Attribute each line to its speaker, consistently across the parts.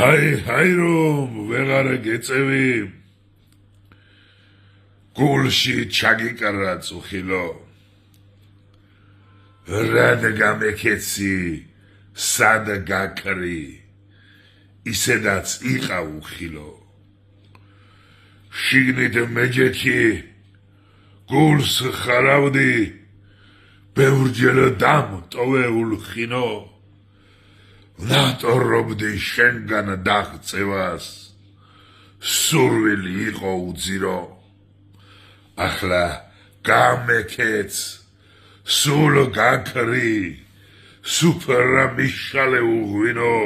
Speaker 1: Hai რომ ვეღარ გეწევი გულში ჩაგიკრა წუხილო რად გამეკეცი სად გაკრი ისედაც იყავ უხილო შიგნით მეჯექი გულს ხარავდი ბევრჯერ დამტოვეულ ხინო ნატორობდი შენგან დაღწევას სურვილი იყო უძირო ახლა გამეკეც სულ გაკრი სუფრა მიშალე უღვინო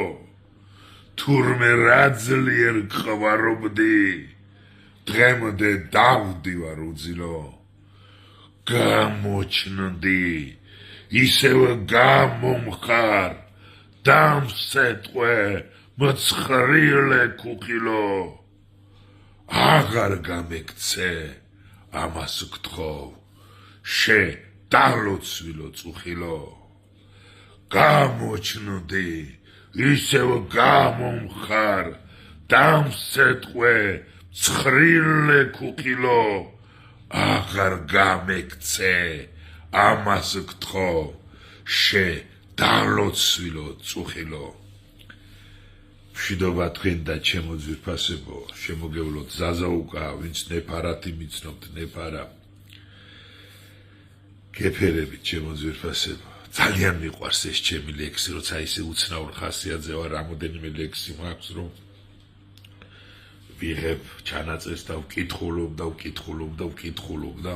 Speaker 1: თურმე რა ძლიერ ყვარობდი დღემდე დავდივარ უძილო გამოჩნდი ისევ გამომხარ დამსეტყვე მცხრილე ქუხილო აღარ გამეკცე ამას გთხოვ შე დალოცვილო წუხილო გამოჩნდი ისევ გამომხარ დამსეტყვე მცხრილე ქუხილო აღარ გამეკცე ამას გთხოვ შე დალოცვილო წუხილო მშვიდობა თქვენ და ჩემო ძვირფასებო შემოგევლოთ ზაზაუკა ვინც ნეფარათი მიცნობთ ნეფარა გეფერებით ჩემო ძვირფასებო ძალიან მიყვარს ეს ჩემი ლექსი როცა ისე უცნაურ ხასიათზე ვარ რამოდენიმე ლექსი მაქვს რომ ვიღებ ჩანაწერს და ვკითხულობ და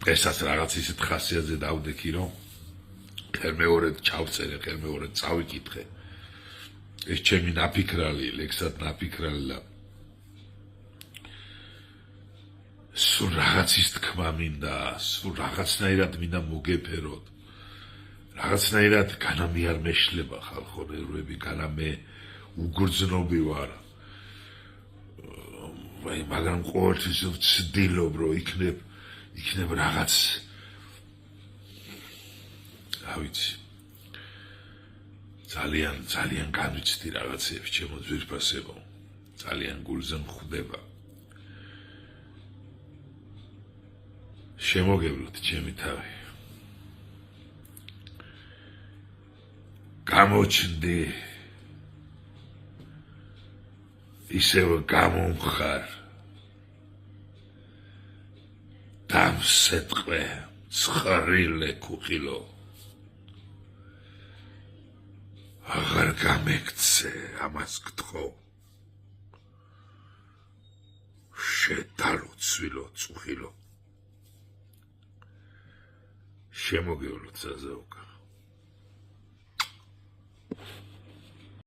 Speaker 1: დღესაც რაღაც ისეთ ხასიათზე დავდექი რომ ხელმეორედ ჩავწერე, ხელმეორედ წავიკითხე. ეს ჩემი ნაფიქრალი, ლექსად ნაფიქრალი და სულ რაღაცის თქმა მინდა, სულ რაღაცნაირად მინდა მოგეფეროთ. რაღაცნაირად განამე არ მეშლება ხალხო ნერვები, განამე უგრძნობი ვარ. მაგრამ ყოველთვის ვცდილობ, რომ იქნებ რაღაც ავიცი ძალიან განვიცდი რაღაცებს ჩემო ძვირფასებო ძალიან გულზე მხვდება შემოგევლოთ ჩემი თავი გამოჩნდი ისევ გამომხარ დამსეტყვე მცხრილე ქუხილო აღარ გამეკცე ამას გთხოვ შე დალოცვილო წუხილო შემოგევლოთ ზაზაუკა